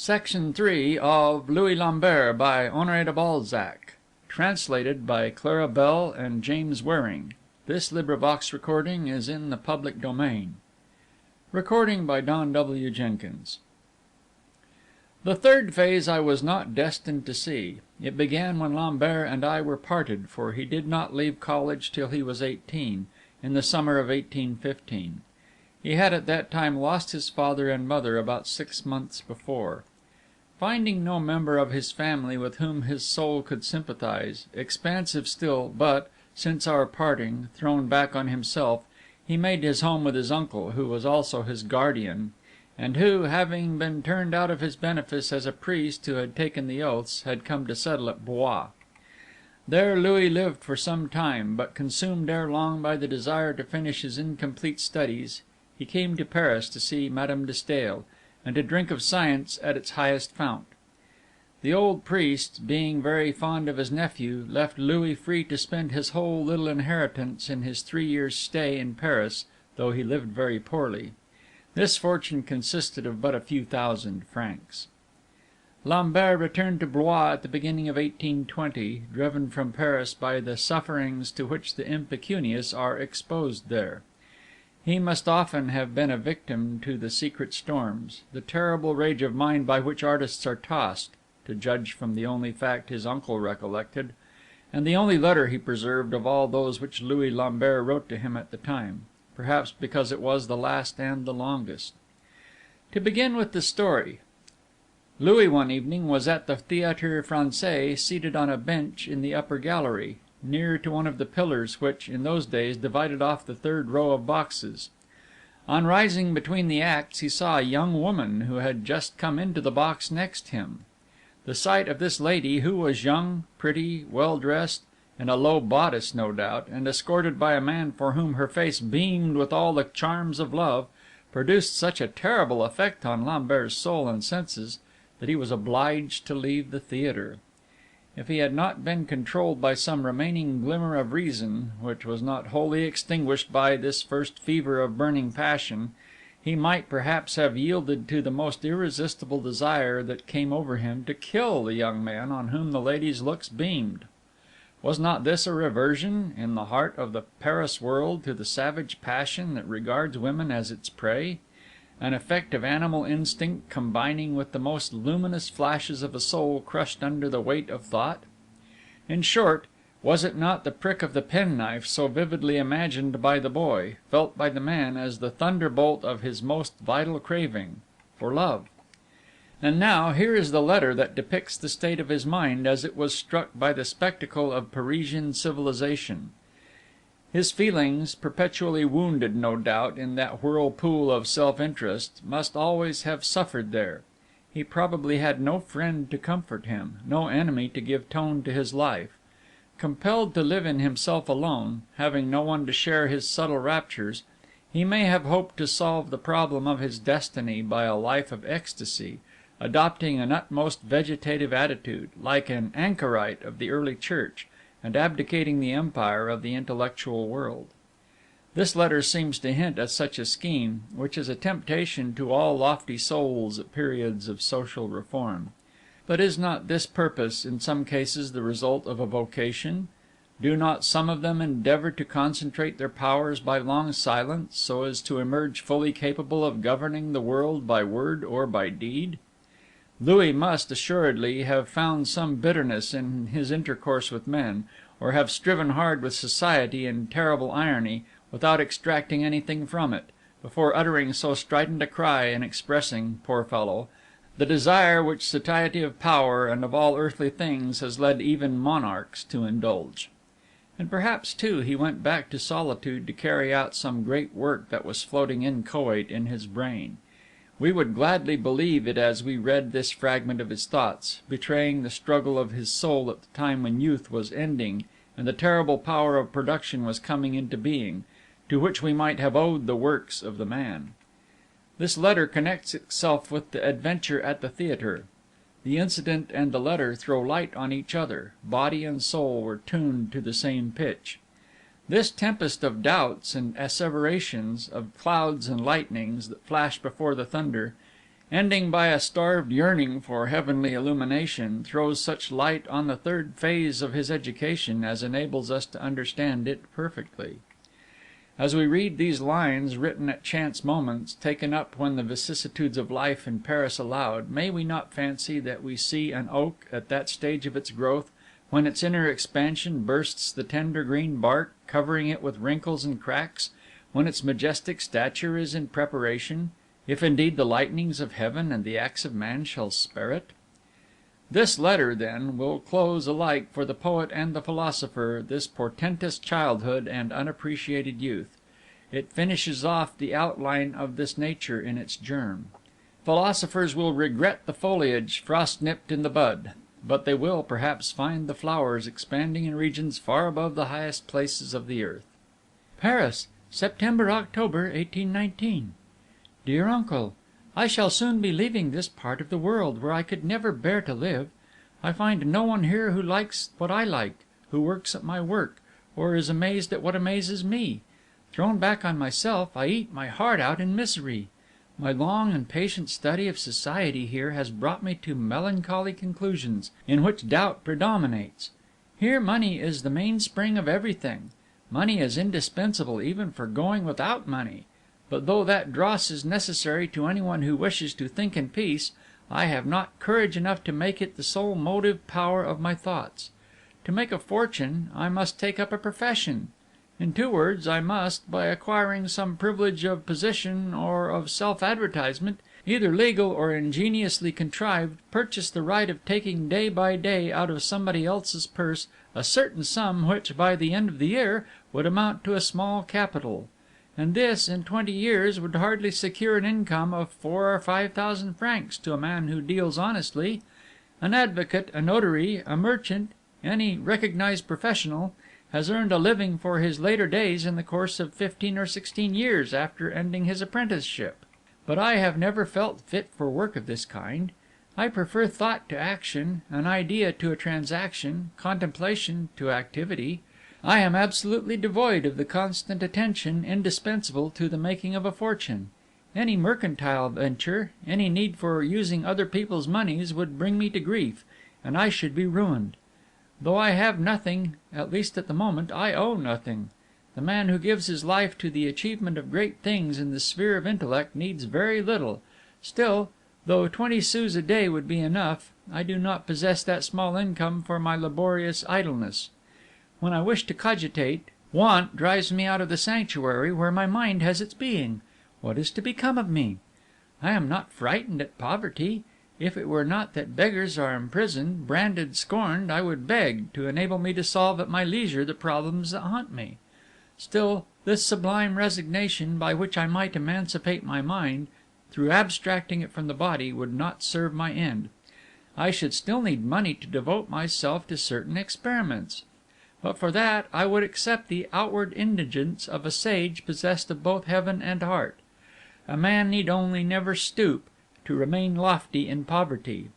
Section 3 of Louis Lambert by Honoré de Balzac. Translated by Clara Bell and James Waring. This recording is in the public domain. Recording by Don W. Jenkins. The third phase I was not destined to see. It began when Lambert and I were parted, for he did not leave college till he was 18, in the summer of 1815. He had at that time lost his father and mother about 6 months before. Finding no member of his family with whom his soul could sympathize, expansive still, but, since our parting, thrown back on himself, he made his home with his uncle, who was also his guardian, and who, having been turned out of his benefice as a priest who had taken the oaths, had come to settle at Blois. There Louis lived for some time, but consumed ere long by the desire to finish his incomplete studies, he came to Paris to see Madame de Staël, and to drink of science at its highest fount. The old priest, being very fond of his nephew, left Louis free to spend his whole little inheritance in his 3 years' stay in Paris, though he lived very poorly. This fortune consisted of but a few thousand francs. Lambert returned to Blois at the beginning of 1820, driven from Paris by the sufferings to which the impecunious are exposed there. He must often have been a victim to the secret storms, the terrible rage of mind by which artists are tossed, to judge from the only fact his uncle recollected, and the only letter he preserved of all those which Louis Lambert wrote to him at the time, perhaps because it was the last and the longest. To begin with the story. Louis one evening was at the Théâtre Français, seated on a bench in the upper gallery, near to one of the pillars which, in those days, divided off the third row of boxes. On rising between the acts, he saw a young woman who had just come into the box next him. The sight of this lady, who was young, pretty, well dressed, in a low bodice no doubt, and escorted by a man for whom her face beamed with all the charms of love, produced such a terrible effect on Lambert's soul and senses, that he was obliged to leave the theatre. If he had not been controlled by some remaining glimmer of reason, which was not wholly extinguished by this first fever of burning passion, he might perhaps have yielded to the most irresistible desire that came over him to kill the young man on whom the lady's looks beamed. Was not this a reversion, in the heart of the Paris world, to the savage passion that regards women as its prey? An effect of animal instinct combining with the most luminous flashes of a soul crushed under the weight of thought? In short, was it not the prick of the penknife so vividly imagined by the boy, felt by the man as the thunderbolt of his most vital craving for love? And now, here is the letter that depicts the state of his mind as it was struck by the spectacle of Parisian civilization. His feelings, perpetually wounded, no doubt, in that whirlpool of self-interest, must always have suffered there. He probably had no friend to comfort him, no enemy to give tone to his life. Compelled to live in himself alone, having no one to share his subtle raptures, he may have hoped to solve the problem of his destiny by a life of ecstasy, adopting an utmost vegetative attitude, like an anchorite of the early church, and abdicating the empire of the intellectual world. This letter seems to hint at such a scheme, which is a temptation to all lofty souls at periods of social reform. But is not this purpose, in some cases, the result of a vocation? Do not some of them endeavor to concentrate their powers by long silence, so as to emerge fully capable of governing the world by word or by deed? Louis must, assuredly, have found some bitterness in his intercourse with men, or have striven hard with society in terrible irony, without extracting anything from it, before uttering so strident a cry and expressing, poor fellow, the desire which satiety of power and of all earthly things has led even monarchs to indulge. And perhaps, too, he went back to solitude to carry out some great work that was floating inchoate in his brain. We would gladly believe it as we read this fragment of his thoughts, betraying the struggle of his soul at the time when youth was ending and the terrible power of production was coming into being, to which we might have owed the works of the man. This letter connects itself with the adventure at the theatre. The incident and the letter throw light on each other; body and soul were tuned to the same pitch. This tempest of doubts and asseverations, of clouds and lightnings that flash before the thunder, ending by a starved yearning for heavenly illumination, throws such light on the third phase of his education as enables us to understand it perfectly. As we read these lines, written at chance moments, taken up when the vicissitudes of life in Paris allowed, may we not fancy that we see an oak at that stage of its growth, when its inner expansion bursts the tender green bark, covering it with wrinkles and cracks, when its majestic stature is in preparation, if indeed the lightnings of heaven and the axe of man shall spare it? This letter, then, will close alike for the poet and the philosopher this portentous childhood and unappreciated youth. It finishes off the outline of this nature in its germ. Philosophers will regret the foliage frost nipped in the bud, but they will perhaps find the flowers expanding in regions far above the highest places of the earth. Paris, September-October, 1819. Dear Uncle, I shall soon be leaving this part of the world, where I could never bear to live. I find no one here who likes what I like, who works at my work, or is amazed at what amazes me. Thrown back on myself, I eat my heart out in misery. My long and patient study of society here has brought me to melancholy conclusions, in which doubt predominates. Here money is the mainspring of everything. Money is indispensable even for going without money. But though that dross is necessary to anyone who wishes to think in peace, I have not courage enough to make it the sole motive power of my thoughts. To make a fortune, I must take up a profession. In 2 words, I must, by acquiring some privilege of position or of self-advertisement, either legal or ingeniously contrived, purchase the right of taking day by day out of somebody else's purse a certain sum which, by the end of the year, would amount to a small capital. And this, in 20 years, would hardly secure an income of 4,000 or 5,000 francs to a man who deals honestly. An advocate, a notary, a merchant, any recognized professional, has earned a living for his later days in the course of 15 or 16 years after ending his apprenticeship. But I have never felt fit for work of this kind. I prefer thought to action, an idea to a transaction, contemplation to activity. I am absolutely devoid of the constant attention indispensable to the making of a fortune. Any mercantile venture, any need for using other people's monies would bring me to grief, and I should be ruined. Though I have nothing, at least at the moment, I owe nothing. The man who gives his life to the achievement of great things in the sphere of intellect needs very little. Still, though 20 sous a day would be enough, I do not possess that small income for my laborious idleness. When I wish to cogitate, want drives me out of the sanctuary where my mind has its being. What is to become of me? I am not frightened at poverty. If it were not that beggars are imprisoned, branded, scorned, I would beg, to enable me to solve at my leisure the problems that haunt me. Still, this sublime resignation, by which I might emancipate my mind, through abstracting it from the body, would not serve my end. I should still need money to devote myself to certain experiments. But for that, I would accept the outward indigence of a sage possessed of both heaven and heart. A man need only never stoop to remain lofty in poverty.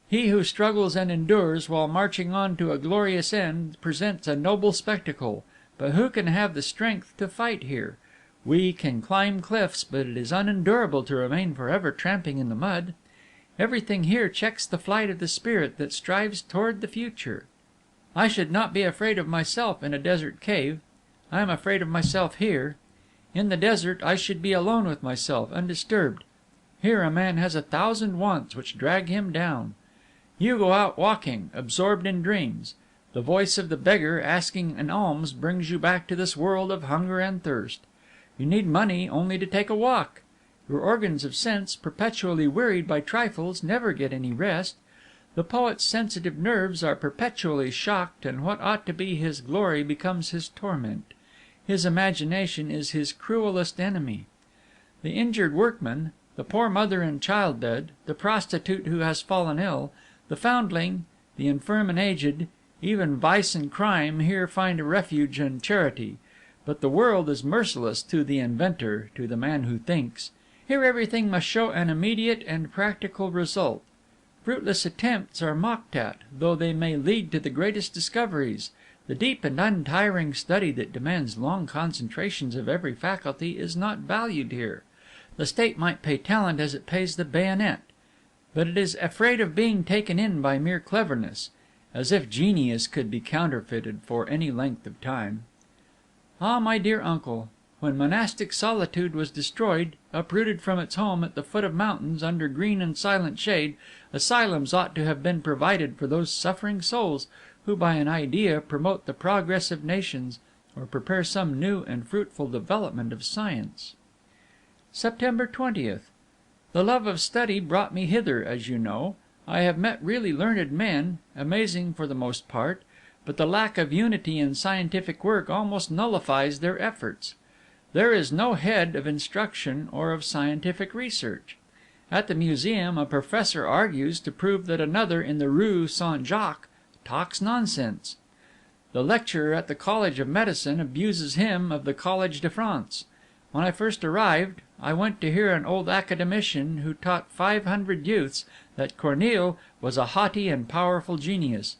He who struggles and endures while marching on to a glorious end presents a noble spectacle, but who can have the strength to fight here? We can climb cliffs, but it is unendurable to remain forever tramping in the mud. Everything here checks the flight of the spirit that strives toward the future. I should not be afraid of myself in a desert cave. I am afraid of myself here. In the desert I should be alone with myself, undisturbed. Here a man has 1,000 wants which drag him down. You go out walking, absorbed in dreams. The voice of the beggar asking an alms brings you back to this world of hunger and thirst. You need money only to take a walk. Your organs of sense, perpetually wearied by trifles, never get any rest. The poet's sensitive nerves are perpetually shocked, and what ought to be his glory becomes his torment. His imagination is his cruelest enemy. The injured workman, the poor mother in childbed, the prostitute who has fallen ill, the foundling, the infirm and aged, even vice and crime here find a refuge and charity. But the world is merciless to the inventor, to the man who thinks. Here everything must show an immediate and practical result. Fruitless attempts are mocked at, though they may lead to the greatest discoveries. The deep and untiring study that demands long concentrations of every faculty is not valued here. The State might pay talent as it pays the bayonet, but it is afraid of being taken in by mere cleverness, as if genius could be counterfeited for any length of time. Ah, my dear uncle, when monastic solitude was destroyed, uprooted from its home at the foot of mountains under green and silent shade, asylums ought to have been provided for those suffering souls who by an idea promote the progress of nations or prepare some new and fruitful development of science. September 20th. The love of study brought me hither, as you know. I have met really learned men, amazing for the most part, but the lack of unity in scientific work almost nullifies their efforts. There is no head of instruction or of scientific research. At the museum a professor argues to prove that another in the Rue Saint Jacques talks nonsense. The lecturer at the College of Medicine abuses him of the College de France. When I first arrived, I went to hear an old academician who taught 500 youths that Corneille was a haughty and powerful genius,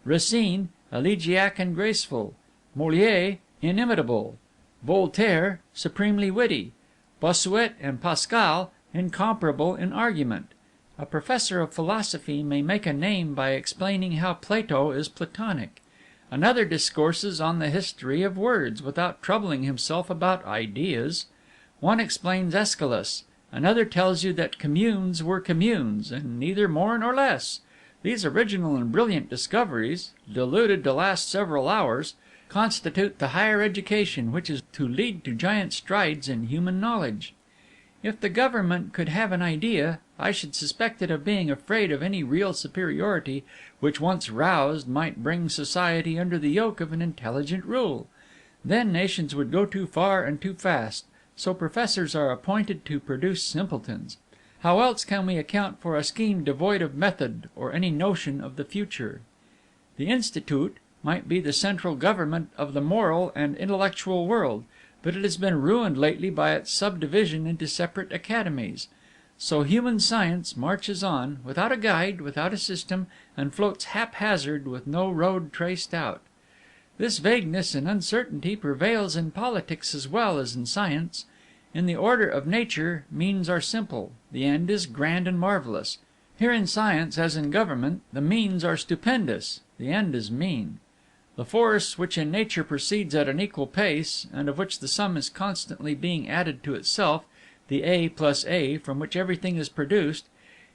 Racine elegiac and graceful, Molière inimitable, Voltaire supremely witty, Bossuet and Pascal incomparable in argument. A professor of philosophy may make a name by explaining how Plato is Platonic. Another discourses on the history of words, without troubling himself about ideas. One explains Aeschylus, another tells you that communes were communes, and neither more nor less. These original and brilliant discoveries, diluted to last several hours, constitute the higher education which is to lead to giant strides in human knowledge. If the government could have an idea, I should suspect it of being afraid of any real superiority which, once roused, might bring society under the yoke of an intelligent rule. Then nations would go too far and too fast, so professors are appointed to produce simpletons. How else can we account for a scheme devoid of method or any notion of the future? The Institute might be the central government of the moral and intellectual world, but it has been ruined lately by its subdivision into separate academies. So human science marches on, without a guide, without a system, and floats haphazard with no road traced out. This vagueness and uncertainty prevails in politics as well as in science. In the order of nature, means are simple, the end is grand and marvelous. Here in science, as in government, the means are stupendous, the end is mean. The force which in nature proceeds at an equal pace, and of which the sum is constantly being added to itself, the A plus A, from which everything is produced,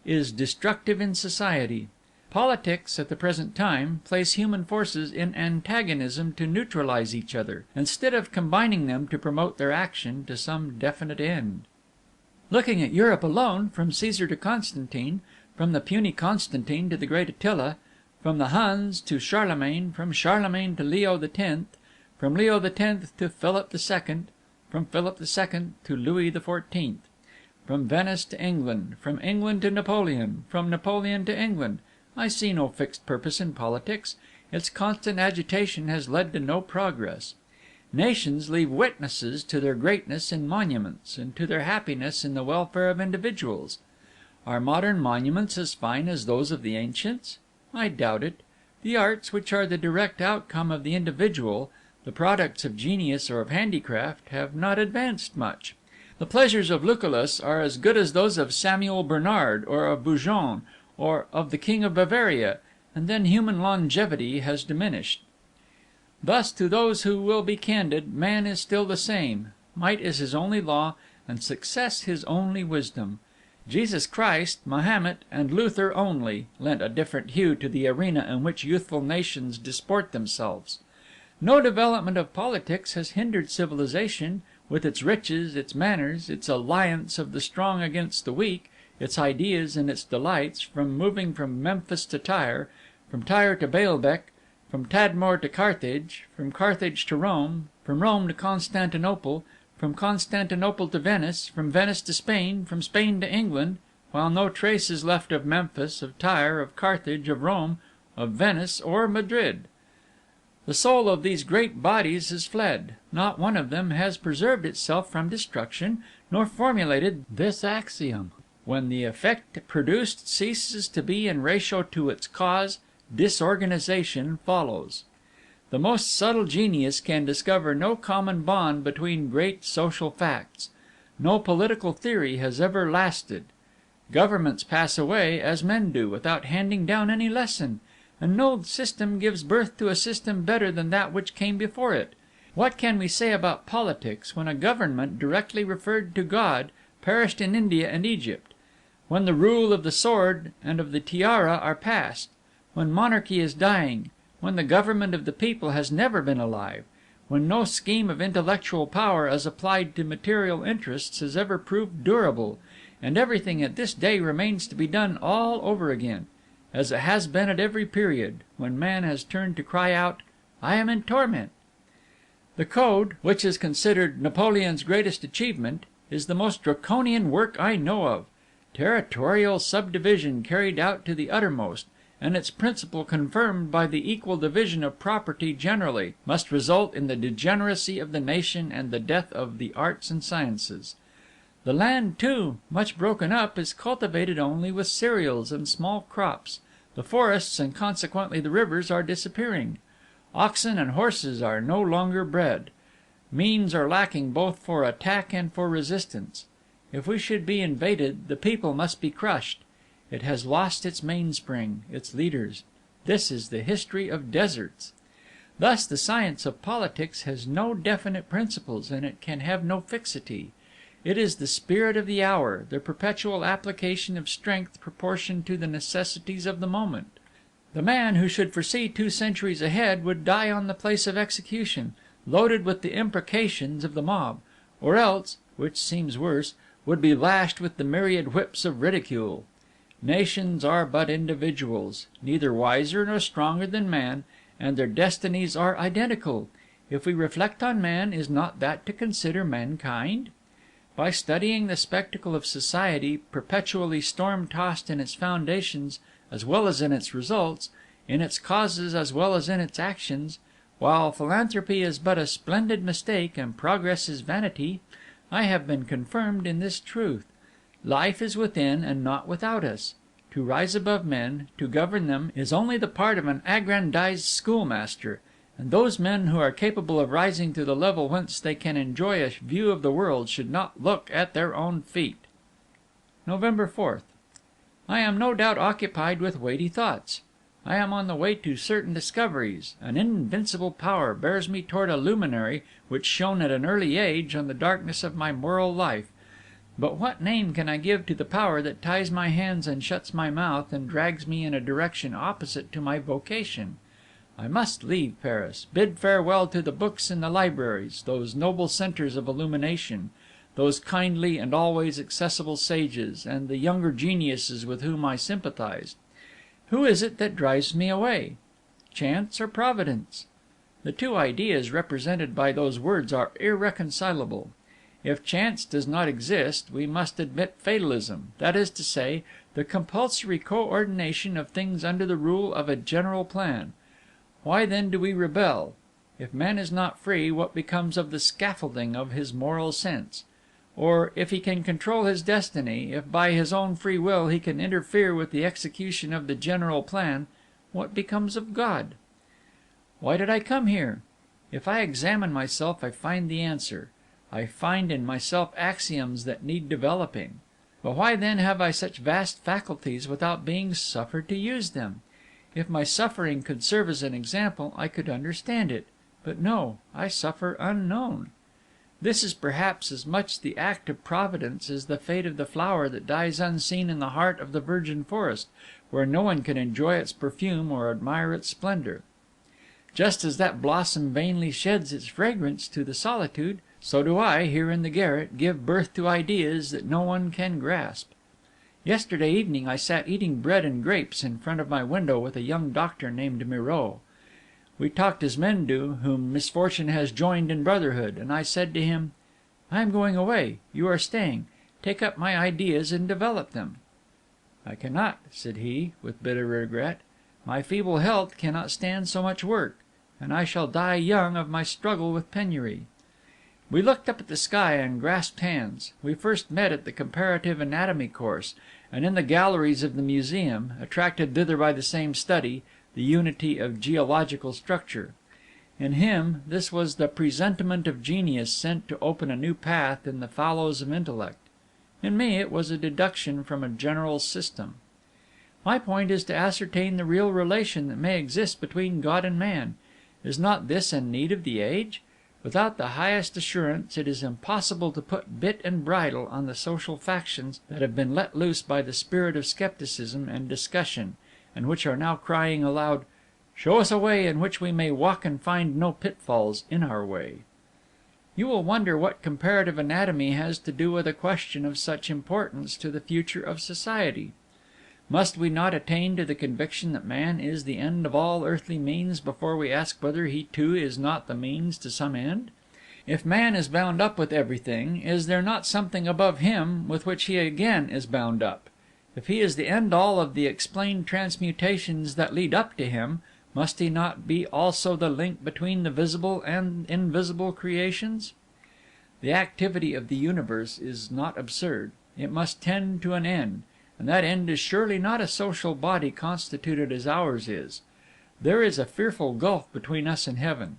is destructive in society. Politics, at the present time, place human forces in antagonism to neutralize each other, instead of combining them to promote their action to some definite end. Looking at Europe alone, from Caesar to Constantine, from the puny Constantine to the great Attila, from the Huns to Charlemagne, from Charlemagne to Leo X, from Leo X to Philip II, from Philip II to Louis XIV, from Venice to England, from England to Napoleon, from Napoleon to England, I see no fixed purpose in politics. Its constant agitation has led to no progress. Nations leave witnesses to their greatness in monuments, and to their happiness in the welfare of individuals. Are modern monuments as fine as those of the ancients? I doubt it. The arts, which are the direct outcome of the individual, the products of genius or of handicraft, have not advanced much. The pleasures of Lucullus are as good as those of Samuel Bernard, or of Beaujon, or of the King of Bavaria, and then human longevity has diminished. Thus, to those who will be candid, man is still the same, might is his only law, and success his only wisdom. Jesus Christ, Mahomet, and Luther only lent a different hue to the arena in which youthful nations disport themselves. No development of politics has hindered civilization, with its riches, its manners, its alliance of the strong against the weak, its ideas and its delights, from moving from Memphis to Tyre, from Tyre to Baalbec, from Tadmor to Carthage, from Carthage to Rome, from Rome to Constantinople, from Constantinople to Venice, from Venice to Spain, from Spain to England, while no trace is left of Memphis, of Tyre, of Carthage, of Rome, of Venice, or Madrid. The soul of these great bodies has fled. Not one of them has preserved itself from destruction, nor formulated this axiom: when the effect produced ceases to be in ratio to its cause, disorganization follows. The most subtle genius can discover no common bond between great social facts. No political theory has ever lasted. Governments pass away, as men do, without handing down any lesson, and no system gives birth to a system better than that which came before it. What can we say about politics when a government directly referred to God perished in India and Egypt, when the rule of the sword and of the tiara are past, when monarchy is dying, when the government of the people has never been alive, when no scheme of intellectual power as applied to material interests has ever proved durable, and everything at this day remains to be done all over again, as it has been at every period, when man has turned to cry out, "I am in torment"? The Code, which is considered Napoleon's greatest achievement, is the most draconian work I know of. Territorial subdivision carried out to the uttermost, and its principle confirmed by the equal division of property generally, must result in the degeneracy of the nation and the death of the arts and sciences. The land, too, much broken up, is cultivated only with cereals and small crops. The forests, and consequently the rivers, are disappearing. Oxen and horses are no longer bred. Means are lacking both for attack and for resistance. If we should be invaded, the people must be crushed. It has lost its mainspring, its leaders. This is the history of deserts. Thus the science of politics has no definite principles, and it can have no fixity. It is the spirit of the hour, the perpetual application of strength proportioned to the necessities of the moment. The man who should foresee 2 centuries ahead would die on the place of execution, loaded with the imprecations of the mob, or else, which seems worse, would be lashed with the myriad whips of ridicule. Nations are but individuals, neither wiser nor stronger than man, and their destinies are identical. If we reflect on man, is not that to consider mankind? By studying the spectacle of society, perpetually storm-tossed in its foundations as well as in its results, in its causes as well as in its actions, while philanthropy is but a splendid mistake and progress is vanity, I have been confirmed in this truth. Life is within and not without us. To rise above men, to govern them, is only the part of an aggrandized schoolmaster, and those men who are capable of rising to the level whence they can enjoy a view of the world should not look at their own feet. November 4th. I am no doubt occupied with weighty thoughts. I am on the way to certain discoveries. An invincible power bears me toward a luminary which shone at an early age on the darkness of my moral life. But what name can I give to the power that ties my hands and shuts my mouth, and drags me in a direction opposite to my vocation? I must leave Paris, bid farewell to the books in the libraries, those noble centres of illumination, those kindly and always accessible sages, and the younger geniuses with whom I sympathized. Who is it that drives me away? Chance or Providence? The two ideas represented by those words are irreconcilable. If chance does not exist, we must admit fatalism, that is to say, the compulsory coordination of things under the rule of a general plan. Why then do we rebel? If man is not free, what becomes of the scaffolding of his moral sense? Or, if he can control his destiny, if by his own free will he can interfere with the execution of the general plan, what becomes of God? Why did I come here? If I examine myself, I find the answer. I find in myself axioms that need developing. But why then have I such vast faculties without being suffered to use them? If my suffering could serve as an example, I could understand it. But no, I suffer unknown. This is perhaps as much the act of Providence as the fate of the flower that dies unseen in the heart of the virgin forest, where no one can enjoy its perfume or admire its splendor. Just as that blossom vainly sheds its fragrance to the solitude, so do I, here in the garret, give birth to ideas that no one can grasp. Yesterday evening I sat eating bread and grapes in front of my window with a young doctor named Miraut. We talked as men do, whom misfortune has joined in brotherhood, and I said to him, "I am going away, you are staying. Take up my ideas and develop them." "I cannot," said he, with bitter regret. "My feeble health cannot stand so much work, and I shall die young of my struggle with penury." We looked up at the sky and grasped hands. We first met at the comparative anatomy course, and in the galleries of the museum, attracted thither by the same study, the unity of geological structure. In him, this was the presentiment of genius sent to open a new path in the fallows of intellect. In me, it was a deduction from a general system. My point is to ascertain the real relation that may exist between God and man. Is not this a need of the age? Without the highest assurance, it is impossible to put bit and bridle on the social factions that have been let loose by the spirit of skepticism and discussion, and which are now crying aloud, "Show us a way in which we may walk and find no pitfalls in our way." You will wonder what comparative anatomy has to do with a question of such importance to the future of society. Must we not attain to the conviction that man is the end of all earthly means before we ask whether he too is not the means to some end? If man is bound up with everything, is there not something above him with which he again is bound up? If he is the end all of the explained transmutations that lead up to him, must he not be also the link between the visible and invisible creations? The activity of the universe is not absurd. It must tend to an end, and that end is surely not a social body constituted as ours is. There is a fearful gulf between us and heaven.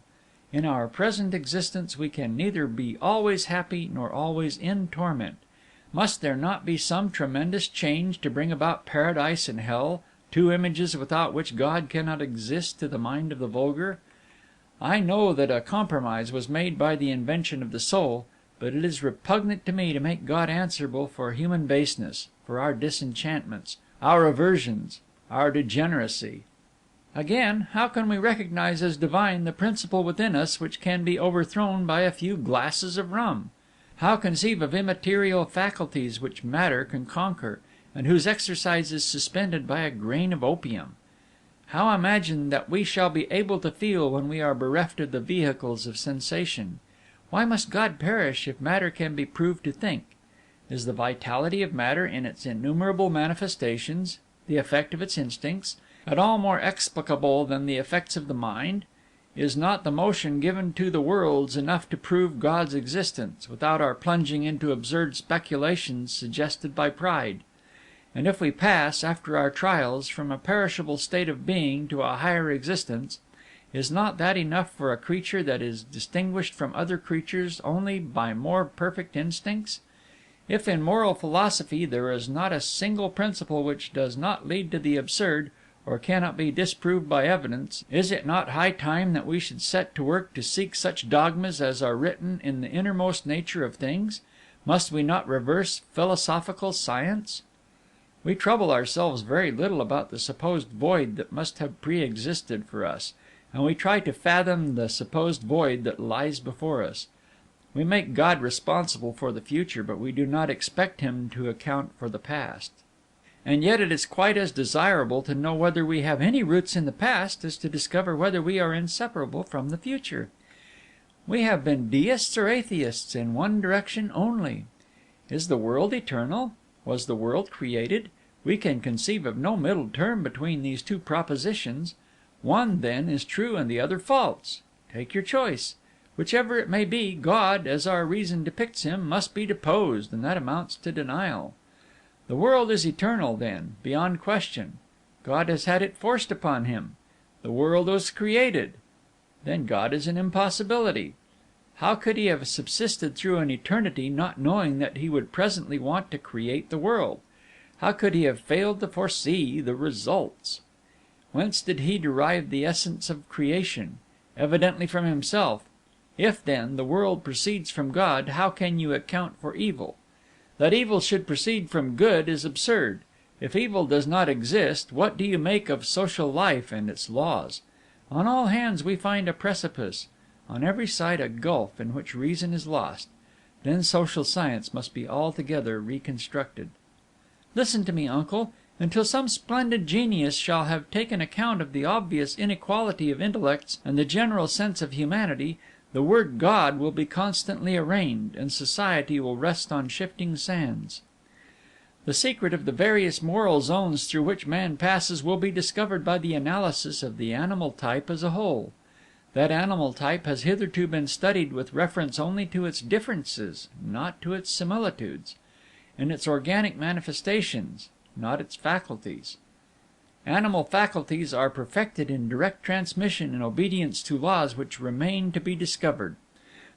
In our present existence we can neither be always happy nor always in torment. Must there not be some tremendous change to bring about paradise and hell, two images without which God cannot exist to the mind of the vulgar? I know that a compromise was made by the invention of the soul, but it is repugnant to me to make God answerable for human baseness, for our disenchantments, our aversions, our degeneracy. Again, how can we recognize as divine the principle within us which can be overthrown by a few glasses of rum? How conceive of immaterial faculties which matter can conquer, and whose exercise is suspended by a grain of opium? How imagine that we shall be able to feel when we are bereft of the vehicles of sensation? Why must God perish if matter can be proved to think? Is the vitality of matter in its innumerable manifestations, the effect of its instincts, at all more explicable than the effects of the mind? Is not the motion given to the worlds enough to prove God's existence, without our plunging into absurd speculations suggested by pride? And if we pass, after our trials, from a perishable state of being to a higher existence, is not that enough for a creature that is distinguished from other creatures only by more perfect instincts? If in moral philosophy there is not a single principle which does not lead to the absurd, or cannot be disproved by evidence, is it not high time that we should set to work to seek such dogmas as are written in the innermost nature of things? Must we not reverse philosophical science? We trouble ourselves very little about the supposed void that must have pre-existed for us, and we try to fathom the supposed void that lies before us. We make God responsible for the future, but we do not expect Him to account for the past. And yet it is quite as desirable to know whether we have any roots in the past as to discover whether we are inseparable from the future. We have been deists or atheists in one direction only. Is the world eternal? Was the world created? We can conceive of no middle term between these two propositions. One, then, is true and the other false. Take your choice. Whichever it may be, God, as our reason depicts Him, must be deposed, and that amounts to denial. The world is eternal, then, beyond question. God has had it forced upon Him. The world was created. Then God is an impossibility. How could He have subsisted through an eternity, not knowing that He would presently want to create the world? How could He have failed to foresee the results? Whence did He derive the essence of creation? Evidently from Himself. If, then, the world proceeds from God, how can you account for evil? That evil should proceed from good is absurd. If evil does not exist, what do you make of social life and its laws? On all hands we find a precipice, on every side a gulf in which reason is lost. Then social science must be altogether reconstructed. Listen to me, uncle. Until some splendid genius shall have taken account of the obvious inequality of intellects and the general sense of humanity, the word God will be constantly arraigned, and society will rest on shifting sands. The secret of the various moral zones through which man passes will be discovered by the analysis of the animal type as a whole. That animal type has hitherto been studied with reference only to its differences, not to its similitudes; in its organic manifestations, not its faculties. Animal faculties are perfected in direct transmission in obedience to laws which remain to be discovered.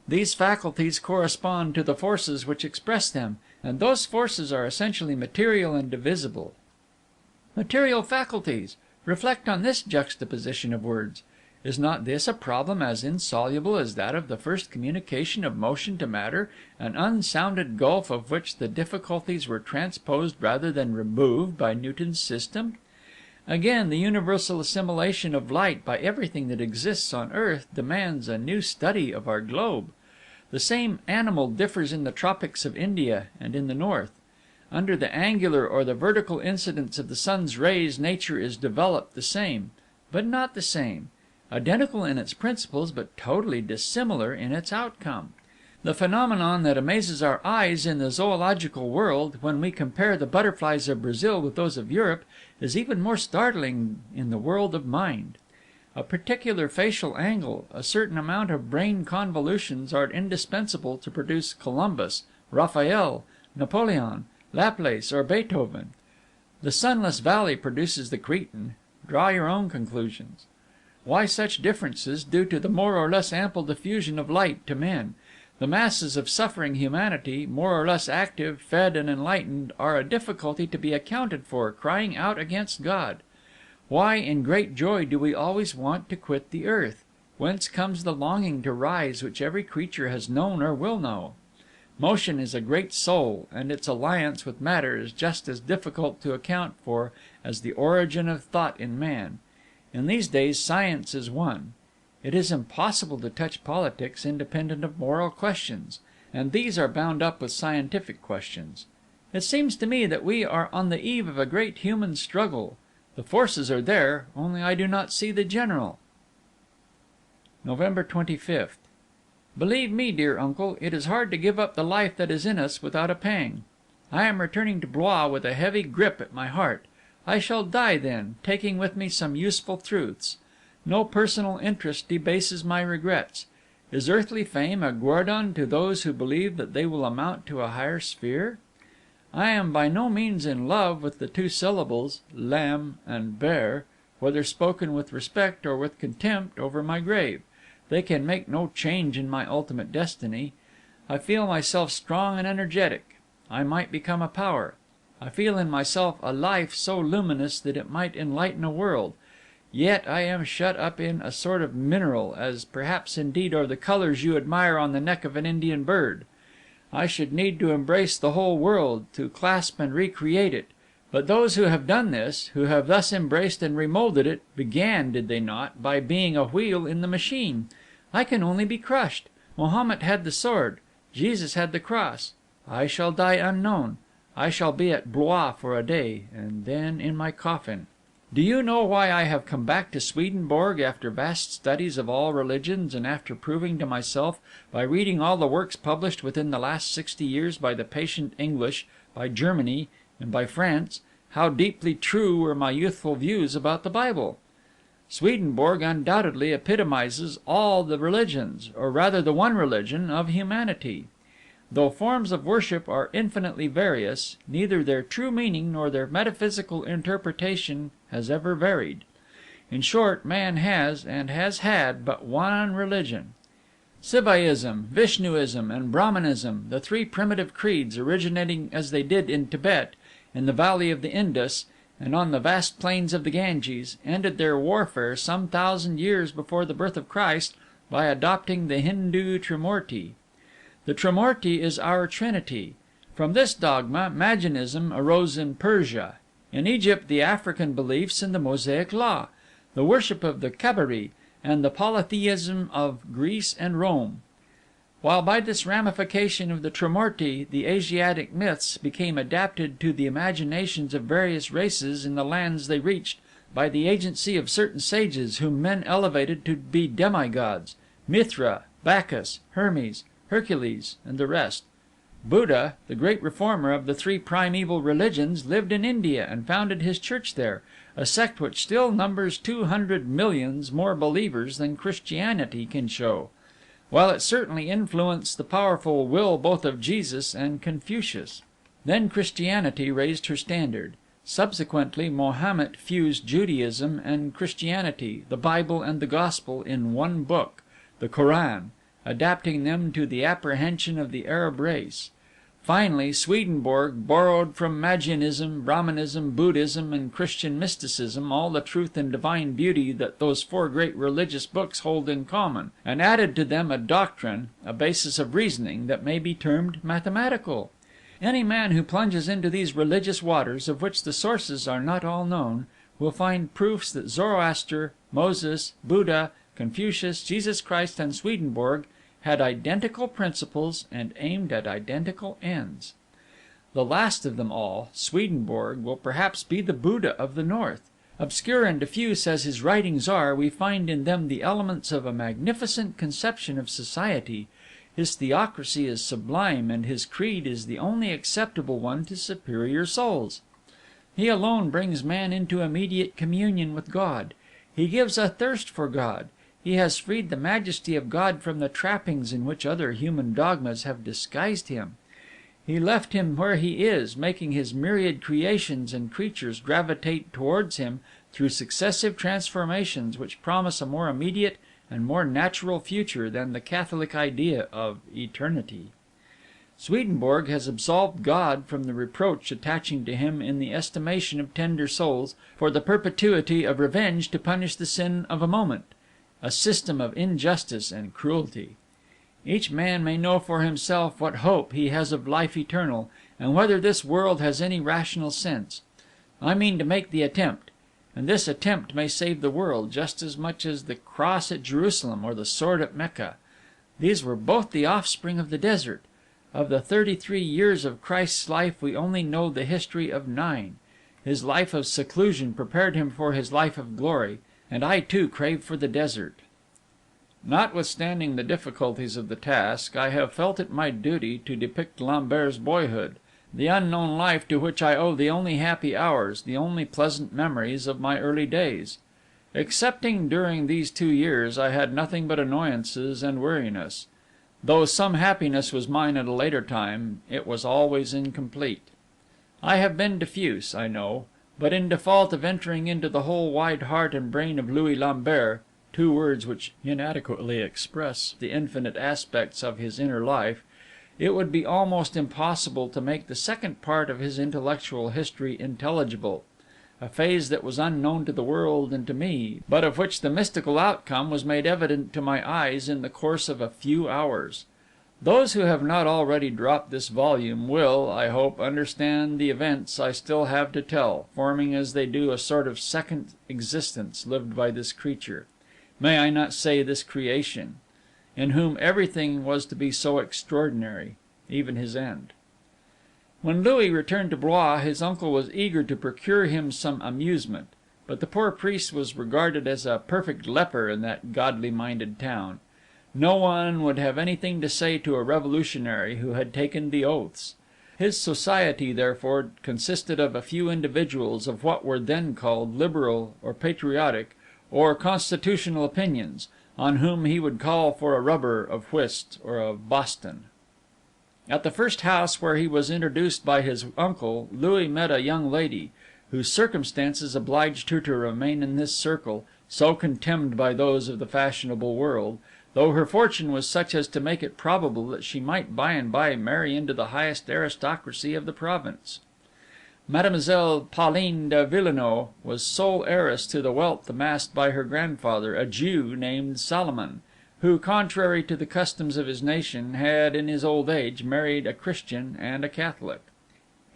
These faculties correspond to the forces which express them, and those forces are essentially material and divisible. Material faculties! Reflect on this juxtaposition of words. Is not this a problem as insoluble as that of the first communication of motion to matter, an unsounded gulf of which the difficulties were transposed rather than removed by Newton's system? Again, the universal assimilation of light by everything that exists on earth demands a new study of our globe. The same animal differs in the tropics of India and in the north. Under the angular or the vertical incidence of the sun's rays nature is developed the same, but not the same; identical in its principles, but totally dissimilar in its outcome. The phenomenon that amazes our eyes in the zoological world, when we compare the butterflies of Brazil with those of Europe, is even more startling in the world of mind. A particular facial angle, a certain amount of brain convolutions are indispensable to produce Columbus, Raphael, Napoleon, Laplace, or Beethoven. The sunless valley produces the Cretan. Draw your own conclusions. Why such differences, due to the more or less ample diffusion of light to men? The masses of suffering humanity, more or less active, fed, and enlightened, are a difficulty to be accounted for, crying out against God. Why, in great joy, do we always want to quit the earth? Whence comes the longing to rise which every creature has known or will know? Motion is a great soul, and its alliance with matter is just as difficult to account for as the origin of thought in man. In these days science is one. It is impossible to touch politics independent of moral questions, and these are bound up with scientific questions. It seems to me that we are on the eve of a great human struggle. The forces are there, only I do not see the general. November 25th. Believe me, dear uncle, it is hard to give up the life that is in us without a pang. I am returning to Blois with a heavy grip at my heart. I shall die then, taking with me some useful truths. No personal interest debases my regrets. Is earthly fame a guerdon to those who believe that they will amount to a higher sphere? I am by no means in love with the two syllables Lambert, whether spoken with respect or with contempt over my grave. They can make no change in my ultimate destiny. I feel myself strong and energetic. I might become a power. I feel in myself a life so luminous that it might enlighten a world. Yet I am shut up in a sort of mineral, as perhaps indeed are the colors you admire on the neck of an Indian bird. I should need to embrace the whole world, to clasp and recreate it. But those who have done this, who have thus embraced and remoulded it, began, did they not, by being a wheel in the machine? I can only be crushed. Mahomet had the sword. Jesus had the cross. I shall die unknown. I shall be at Blois for a day, and then in my coffin. Do you know why I have come back to Swedenborg after vast studies of all religions, and after proving to myself, by reading all the works published within the last 60 years by the patient English, by Germany, and by France, how deeply true were my youthful views about the Bible? Swedenborg undoubtedly epitomizes all the religions, or rather the one religion, of humanity. Though forms of worship are infinitely various, neither their true meaning nor their metaphysical interpretation has ever varied. In short, man has, and has had, but one religion. Sivaism, Vishnuism, and Brahmanism, the three primitive creeds, originating as they did in Tibet, in the valley of the Indus, and on the vast plains of the Ganges, ended their warfare some 1,000 years before the birth of Christ by adopting the Hindu Trimurti. The Trimurti is our Trinity. From this dogma, Magianism arose in Persia; in Egypt the African beliefs in the Mosaic Law, the worship of the Cabiri, and the polytheism of Greece and Rome; while by this ramification of the Trimurti the Asiatic myths became adapted to the imaginations of various races in the lands they reached by the agency of certain sages whom men elevated to be demigods: Mithra, Bacchus, Hermes, Hercules, and the rest. Buddha, the great reformer of the three primeval religions, lived in India and founded his church there, a sect which still numbers 200 millions more believers than Christianity can show, while it certainly influenced the powerful will both of Jesus and Confucius. Then Christianity raised her standard. Subsequently, Mahomet fused Judaism and Christianity, the Bible and the Gospel in one book, the Koran, adapting them to the apprehension of the Arab race. Finally, Swedenborg borrowed from Magianism, Brahmanism, Buddhism, and Christian mysticism all the truth and divine beauty that those four great religious books hold in common, and added to them a doctrine, a basis of reasoning, that may be termed mathematical. Any man who plunges into these religious waters, of which the sources are not all known, will find proofs that Zoroaster, Moses, Buddha, Confucius, Jesus Christ, and Swedenborg had identical principles and aimed at identical ends. The last of them all, Swedenborg, will perhaps be the Buddha of the North. Obscure and diffuse as his writings are, we find in them the elements of a magnificent conception of society. His theocracy is sublime, and his creed is the only acceptable one to superior souls. He alone brings man into immediate communion with God. He gives a thirst for God. He has freed the majesty of God from the trappings in which other human dogmas have disguised him. He left him where he is, making his myriad creations and creatures gravitate towards him through successive transformations which promise a more immediate and more natural future than the Catholic idea of eternity. Swedenborg has absolved God from the reproach attaching to him in the estimation of tender souls for the perpetuity of revenge to punish the sin of a moment, a system of injustice and cruelty. Each man may know for himself what hope he has of life eternal, and whether this world has any rational sense. I mean to make the attempt, and this attempt may save the world just as much as the cross at Jerusalem or the sword at Mecca. These were both the offspring of the desert. Of the 33 years of Christ's life we only know the history of 9. His life of seclusion prepared him for his life of glory, and I too crave for the desert. Notwithstanding the difficulties of the task, I have felt it my duty to depict Lambert's boyhood, the unknown life to which I owe the only happy hours, the only pleasant memories of my early days. Excepting during these 2 years, I had nothing but annoyances and weariness. Though some happiness was mine at a later time, it was always incomplete. I have been diffuse, I know, but in default of entering into the whole wide heart and brain of Louis Lambert, 2 words which inadequately express the infinite aspects of his inner life, it would be almost impossible to make the second part of his intellectual history intelligible, a phase that was unknown to the world and to me, but of which the mystical outcome was made evident to my eyes in the course of a few hours. Those who have not already dropped this volume will, I hope, understand the events I still have to tell, forming as they do a sort of second existence lived by this creature, may I not say this creation, in whom everything was to be so extraordinary, even his end. When Louis returned to Blois, his uncle was eager to procure him some amusement, but the poor priest was regarded as a perfect leper in that godly-minded town. No one would have anything to say to a revolutionary who had taken the oaths. His society, therefore, consisted of a few individuals of what were then called liberal or patriotic or constitutional opinions, on whom he would call for a rubber of whist or of Boston. At the first house where he was introduced by his uncle, Louis met a young lady, whose circumstances obliged her to remain in this circle, so contemned by those of the fashionable world, though her fortune was such as to make it probable that she might by and by marry into the highest aristocracy of the province. Mademoiselle Pauline de Villenoix was sole heiress to the wealth amassed by her grandfather, a Jew named Salomon, who, contrary to the customs of his nation, had in his old age married a Christian and a Catholic.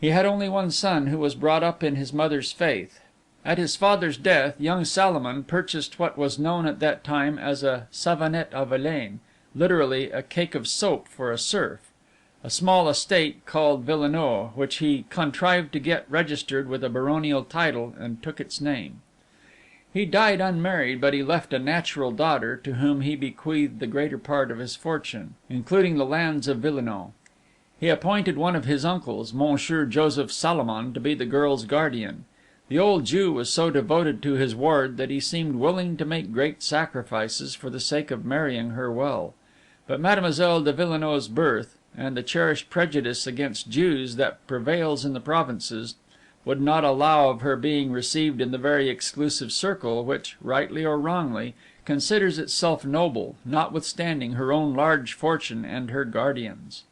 He had only one son, who was brought up in his mother's faith. At his father's death, young Salomon purchased what was known at that time as a savonnette à vilain, literally a cake of soap for a serf, a small estate called Villenoix, which he contrived to get registered with a baronial title, and took its name. He died unmarried, but he left a natural daughter, to whom he bequeathed the greater part of his fortune, including the lands of Villenoix. He appointed one of his uncles, Monsieur Joseph Salomon, to be the girl's guardian. The old Jew was so devoted to his ward that he seemed willing to make great sacrifices for the sake of marrying her well. But Mademoiselle de Villenoix's birth, and the cherished prejudice against Jews that prevails in the provinces, would not allow of her being received in the very exclusive circle which, rightly or wrongly, considers itself noble, notwithstanding her own large fortune and her guardian's.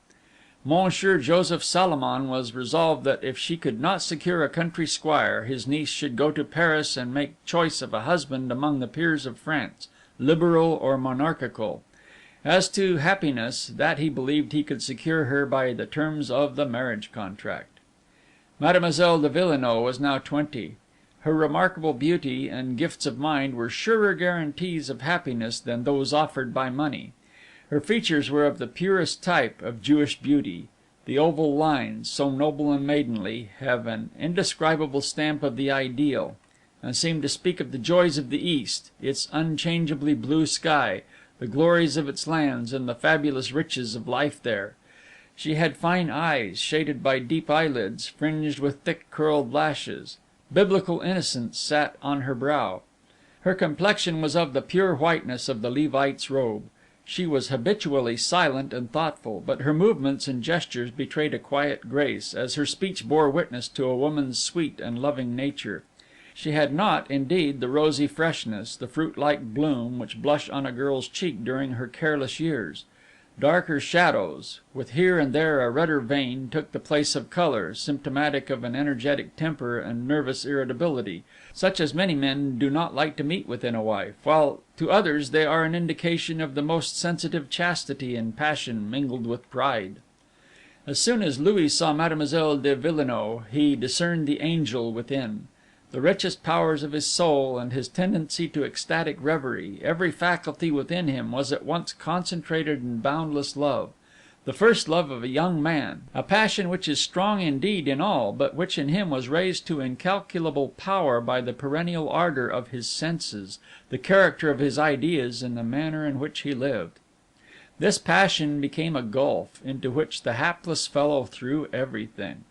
Monsieur Joseph Salomon was resolved that if she could not secure a country squire, his niece should go to Paris and make choice of a husband among the peers of France, liberal or monarchical. As to happiness, that he believed he could secure her by the terms of the marriage contract. Mademoiselle de Villenoix was now 20. Her remarkable beauty and gifts of mind were surer guarantees of happiness than those offered by money. Her features were of the purest type of Jewish beauty. The oval lines, so noble and maidenly, have an indescribable stamp of the ideal, and seem to speak of the joys of the East, its unchangeably blue sky, the glories of its lands, and the fabulous riches of life there. She had fine eyes, shaded by deep eyelids, fringed with thick curled lashes. Biblical innocence sat on her brow. Her complexion was of the pure whiteness of the Levite's robe. She was habitually silent and thoughtful, but her movements and gestures betrayed a quiet grace, as her speech bore witness to a woman's sweet and loving nature. She had not, indeed, the rosy freshness, the fruit-like bloom, which blush on a girl's cheek during her careless years. Darker shadows, with here and there a redder vein, took the place of color, symptomatic of an energetic temper and nervous irritability, such as many men do not like to meet with in a wife, while to others they are an indication of the most sensitive chastity and passion mingled with pride. As soon as Louis saw Mademoiselle de Villenoix, he discerned the angel within. The richest powers of his soul, and his tendency to ecstatic reverie, every faculty within him, was at once concentrated in boundless love, the first love of a young man, a passion which is strong indeed in all, but which in him was raised to incalculable power by the perennial ardor of his senses, the character of his ideas, and the manner in which he lived. This passion became a gulf, into which the hapless fellow threw everything.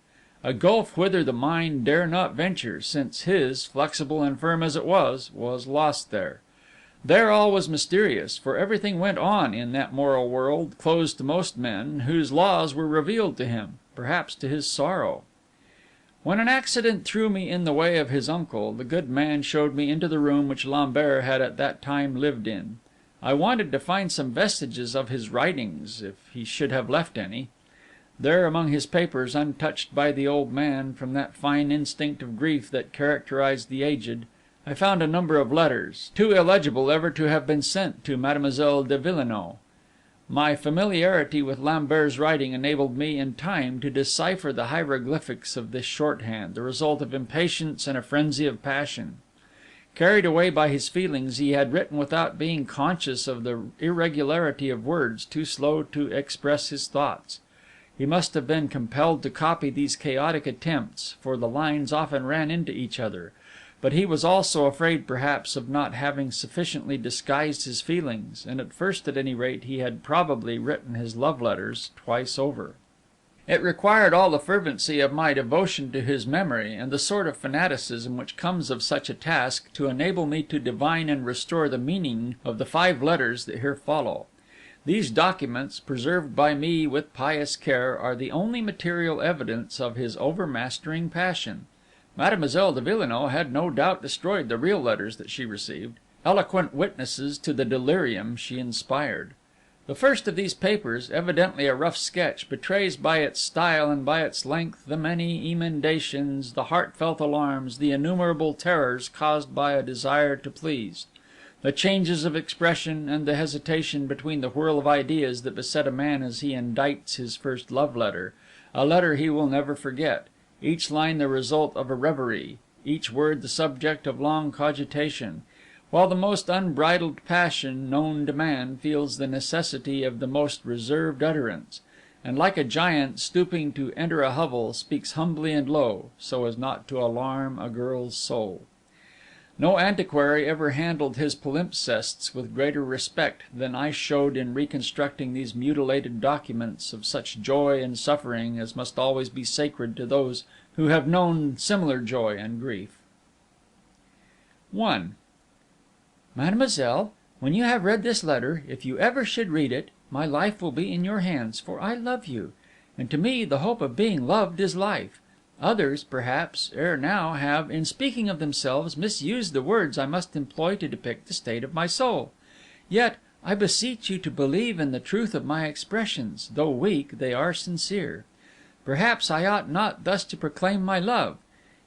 A gulf whither the mind dare not venture, since his, flexible and firm as it was lost there. There all was mysterious, for everything went on in that moral world, closed to most men, whose laws were revealed to him, perhaps to his sorrow. When an accident threw me in the way of his uncle, the good man showed me into the room which Lambert had at that time lived in. I wanted to find some vestiges of his writings, if he should have left any. There, among his papers, untouched by the old man from that fine instinct of grief that characterized the aged, I found a number of letters, too illegible ever to have been sent to Mademoiselle de Villenoix. My familiarity with Lambert's writing enabled me, in time, to decipher the hieroglyphics of this shorthand, the result of impatience and a frenzy of passion. Carried away by his feelings, he had written without being conscious of the irregularity of words too slow to express his thoughts. He must have been compelled to copy these chaotic attempts, for the lines often ran into each other; but he was also afraid, perhaps, of not having sufficiently disguised his feelings, and at first, at any rate, he had probably written his love letters twice over. It required all the fervency of my devotion to his memory, and the sort of fanaticism which comes of such a task, to enable me to divine and restore the meaning of the 5 letters that here follow. These documents, preserved by me with pious care, are the only material evidence of his overmastering passion. Mademoiselle de Villenoix had no doubt destroyed the real letters that she received, eloquent witnesses to the delirium she inspired. The first of these papers, evidently a rough sketch, betrays by its style and by its length the many emendations, the heartfelt alarms, the innumerable terrors caused by a desire to please, the changes of expression, and the hesitation between the whirl of ideas that beset a man as he indites his first love letter, a letter he will never forget, each line the result of a reverie, each word the subject of long cogitation, while the most unbridled passion known to man feels the necessity of the most reserved utterance, and like a giant stooping to enter a hovel, speaks humbly and low, so as not to alarm a girl's soul. No antiquary ever handled his palimpsests with greater respect than I showed in reconstructing these mutilated documents of such joy and suffering as must always be sacred to those who have known similar joy and grief. 1. Mademoiselle, when you have read this letter, if you ever should read it, my life will be in your hands, for I love you, and to me the hope of being loved is life. Others, perhaps, ere now, have, in speaking of themselves, misused the words I must employ to depict the state of my soul. Yet, I beseech you to believe in the truth of my expressions; though weak, they are sincere. Perhaps I ought not thus to proclaim my love.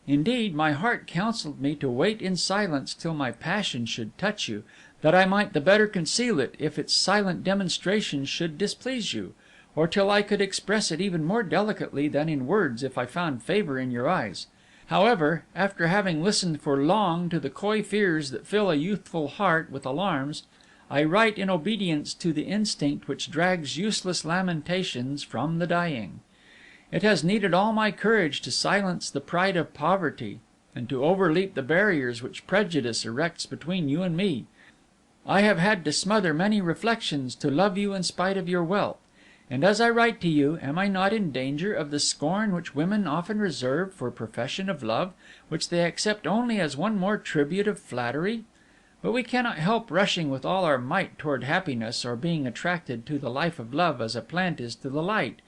Indeed, my heart counselled me to wait in silence till my passion should touch you, that I might the better conceal it if its silent demonstration should displease you, or till I could express it even more delicately than in words if I found favour in your eyes. However, after having listened for long to the coy fears that fill a youthful heart with alarms, I write in obedience to the instinct which drags useless lamentations from the dying. It has needed all my courage to silence the pride of poverty, and to overleap the barriers which prejudice erects between you and me. I have had to smother many reflections to love you in spite of your wealth. And as I write to you, am I not in danger of the scorn which women often reserve for profession of love, which they accept only as one more tribute of flattery? But we cannot help rushing with all our might toward happiness, or being attracted to the life of love as a plant is to the light.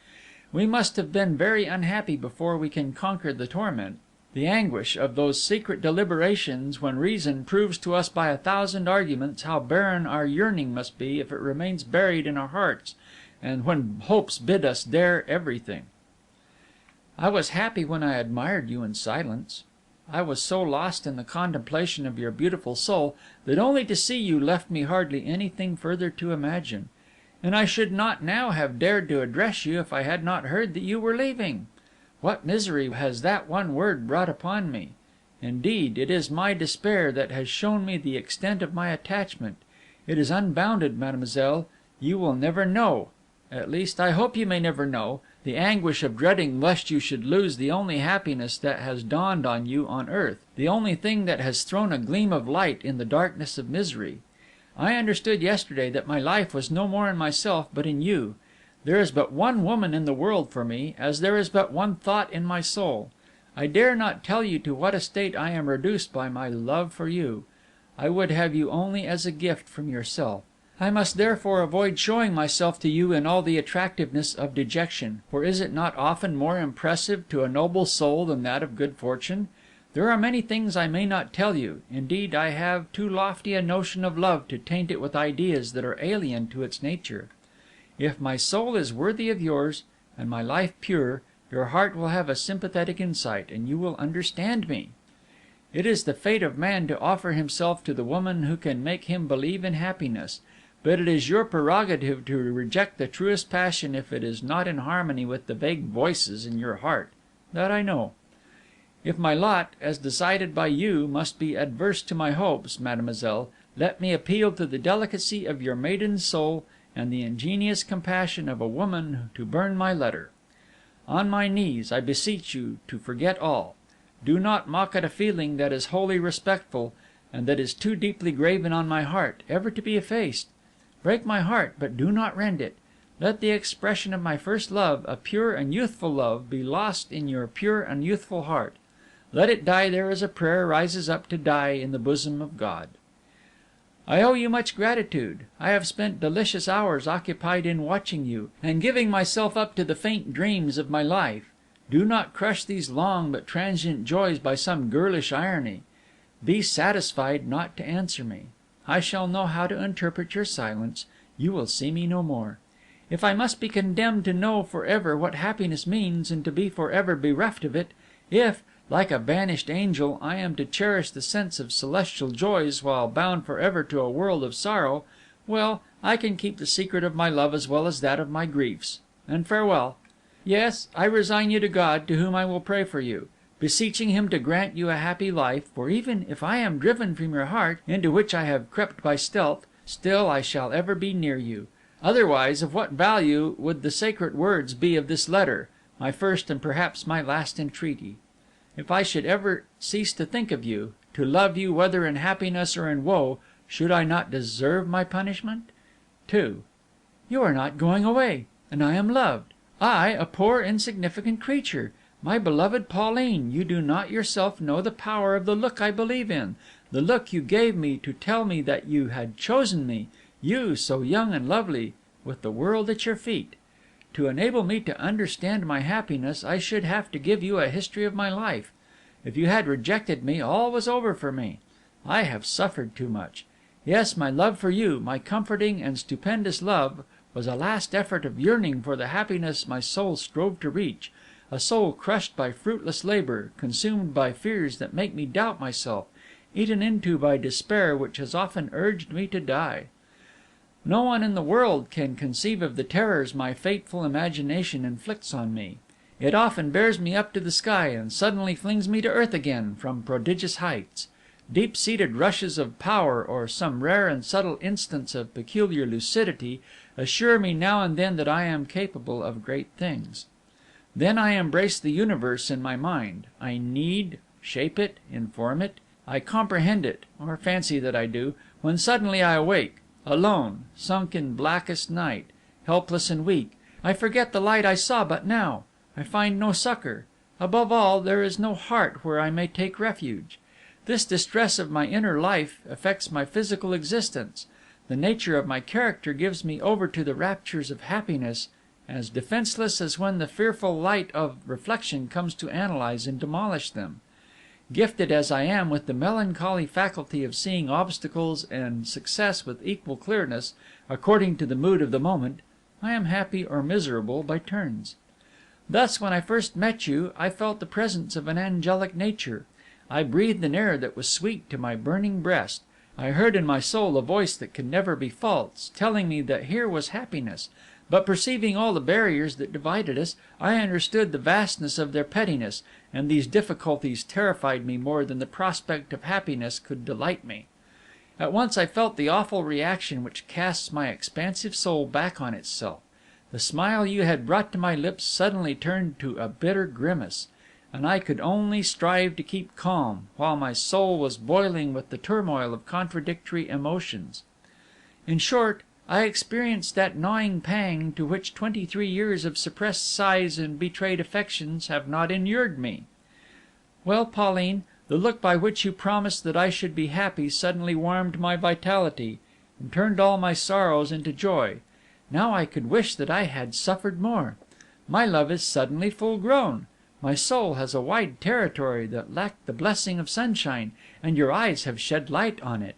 We must have been very unhappy before we can conquer the torment, the anguish of those secret deliberations when reason proves to us by 1,000 arguments how barren our yearning must be if it remains buried in our hearts, and when hopes bid us dare everything. I was happy when I admired you in silence. I was so lost in the contemplation of your beautiful soul that only to see you left me hardly anything further to imagine. And I should not now have dared to address you if I had not heard that you were leaving. What misery has that one word brought upon me! Indeed, it is my despair that has shown me the extent of my attachment. It is unbounded, mademoiselle. You will never know, at least I hope you may never know, the anguish of dreading lest you should lose the only happiness that has dawned on you on earth, the only thing that has thrown a gleam of light in the darkness of misery. I understood yesterday that my life was no more in myself but in you. There is but one woman in the world for me, as there is but one thought in my soul. I dare not tell you to what a state I am reduced by my love for you. I would have you only as a gift from yourself. I must therefore avoid showing myself to you in all the attractiveness of dejection, for is it not often more impressive to a noble soul than that of good fortune? There are many things I may not tell you; indeed, I have too lofty a notion of love to taint it with ideas that are alien to its nature. If my soul is worthy of yours, and my life pure, your heart will have a sympathetic insight, and you will understand me. It is the fate of man to offer himself to the woman who can make him believe in happiness, but it is your prerogative to reject the truest passion if it is not in harmony with the vague voices in your heart. That I know. If my lot, as decided by you, must be adverse to my hopes, mademoiselle, let me appeal to the delicacy of your maiden soul and the ingenious compassion of a woman to burn my letter. On my knees, I beseech you to forget all. Do not mock at a feeling that is wholly respectful, and that is too deeply graven on my heart, ever to be effaced. Break my heart, but do not rend it. Let the expression of my first love, a pure and youthful love, be lost in your pure and youthful heart. Let it die there as a prayer rises up to die in the bosom of God. I owe you much gratitude. I have spent delicious hours occupied in watching you, and giving myself up to the faint dreams of my life. Do not crush these long but transient joys by some girlish irony. Be satisfied not to answer me. I shall know how to interpret your silence. You will see me no more. If I must be condemned to know for ever what happiness means, and to be for ever bereft of it, if, like a banished angel, I am to cherish the sense of celestial joys while bound for ever to a world of sorrow, well, I can keep the secret of my love as well as that of my griefs. And farewell. Yes, I resign you to God, to whom I will pray for you, beseeching Him to grant you a happy life, for even if I am driven from your heart, into which I have crept by stealth, still I shall ever be near you. Otherwise, of what value would the sacred words be of this letter, my first and perhaps my last entreaty? If I should ever cease to think of you, to love you whether in happiness or in woe, should I not deserve my punishment? 2. You are not going away, and I am loved. I, a poor insignificant creature. My beloved Pauline, you do not yourself know the power of the look I believe in, the look you gave me to tell me that you had chosen me, you, so young and lovely, with the world at your feet. to enable me to understand my happiness, I should have to give you a history of my life. If you had rejected me, all was over for me. I have suffered too much. Yes, my love for you, my comforting and stupendous love, was a last effort of yearning for the happiness my soul strove to reach, a soul crushed by fruitless labor, consumed by fears that make me doubt myself, eaten into by despair which has often urged me to die. No one in the world can conceive of the terrors my fateful imagination inflicts on me. It often bears me up to the sky, and suddenly flings me to earth again from prodigious heights. Deep-seated rushes of power, or some rare and subtle instance of peculiar lucidity, assure me now and then that I am capable of great things. Then I embrace the universe in my mind. I knead, shape it, inform it. I comprehend it, or fancy that I do, when suddenly I awake, alone, sunk in blackest night, helpless and weak. I forget the light I saw but now. I find no succor. Above all, there is no heart where I may take refuge. This distress of my inner life affects my physical existence. The nature of my character gives me over to the raptures of happiness, as defenceless as when the fearful light of reflection comes to analyze and demolish them. Gifted as I am with the melancholy faculty of seeing obstacles and success with equal clearness, according to the mood of the moment, I am happy or miserable by turns. Thus, when I first met you, I felt the presence of an angelic nature. I breathed an air that was sweet to my burning breast. I heard in my soul a voice that could never be false, telling me that here was happiness. But perceiving all the barriers that divided us, I understood the vastness of their pettiness, and these difficulties terrified me more than the prospect of happiness could delight me. At once I felt the awful reaction which casts my expansive soul back on itself. The smile you had brought to my lips suddenly turned to a bitter grimace, and I could only strive to keep calm, while my soul was boiling with the turmoil of contradictory emotions. In short, I experienced that gnawing pang to which 23 years of suppressed sighs and betrayed affections have not inured me. Well, Pauline, the look by which you promised that I should be happy suddenly warmed my vitality, and turned all my sorrows into joy. Now I could wish that I had suffered more. My love is suddenly full grown. My soul has a wide territory that lacked the blessing of sunshine, and your eyes have shed light on it.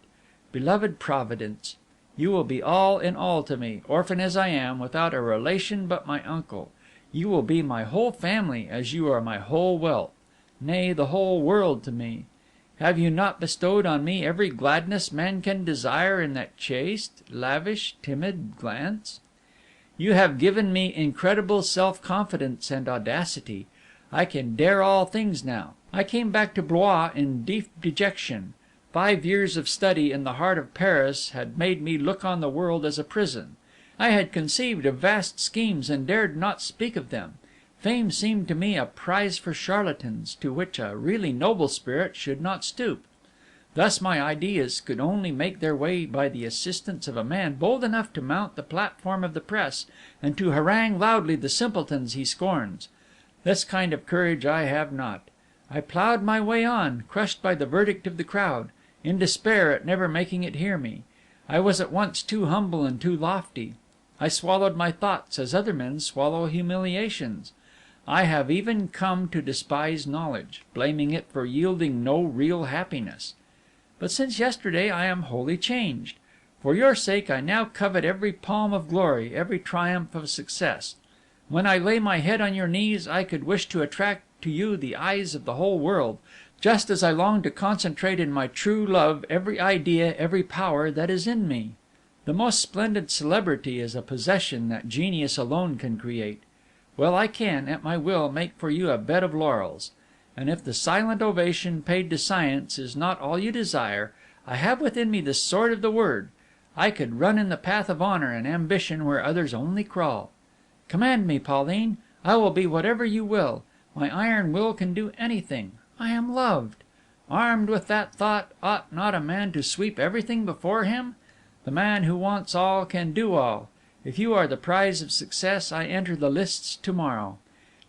Beloved Providence, you will be all in all to me, orphan as I am, without a relation but my uncle. You will be my whole family, as you are my whole wealth, nay, the whole world to me. Have you not bestowed on me every gladness man can desire in that chaste, lavish, timid glance? You have given me incredible self-confidence and audacity. I can dare all things now. I came back to Blois in deep dejection. 5 years of study in the heart of Paris had made me look on the world as a prison. I had conceived of vast schemes and dared not speak of them. Fame seemed to me a prize for charlatans, to which a really noble spirit should not stoop. Thus my ideas could only make their way by the assistance of a man bold enough to mount the platform of the press, and to harangue loudly the simpletons he scorns. This kind of courage I have not. I ploughed my way on, crushed by the verdict of the crowd, in despair at never making it hear me. I was at once too humble and too lofty. I swallowed my thoughts as other men swallow humiliations. I have even come to despise knowledge, blaming it for yielding no real happiness. But since yesterday I am wholly changed. For your sake I now covet every palm of glory, every triumph of success. When I lay my head on your knees, I could wish to attract to you the eyes of the whole world, just as I long to concentrate in my true love every idea, every power that is in me. The most splendid celebrity is a possession that genius alone can create. Well, I can, at my will, make for you a bed of laurels. And if the silent ovation paid to science is not all you desire, I have within me the sword of the word. I could run in the path of honor and ambition where others only crawl. Command me, Pauline. I will be whatever you will. My iron will can do anything. I am loved. Armed with that thought, ought not a man to sweep everything before him? The man who wants all can do all. If you are the prize of success, I enter the lists tomorrow.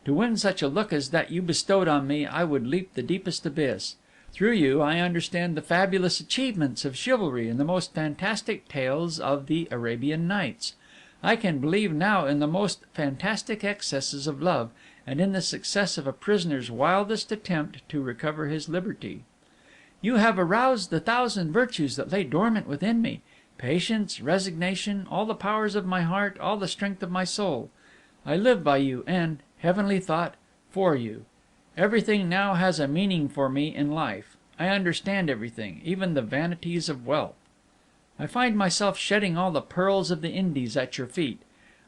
To win such a look as that you bestowed on me, I would leap the deepest abyss. Through you, I understand the fabulous achievements of chivalry and the most fantastic tales of the Arabian Nights. I can believe now in the most fantastic excesses of love, and in the success of a prisoner's wildest attempt to recover his liberty. You have aroused the thousand virtues that lay dormant within me: patience, resignation, all the powers of my heart, all the strength of my soul. I live by you, and, heavenly thought, for you. Everything now has a meaning for me in life. I understand everything, even the vanities of wealth. I find myself shedding all the pearls of the Indies at your feet.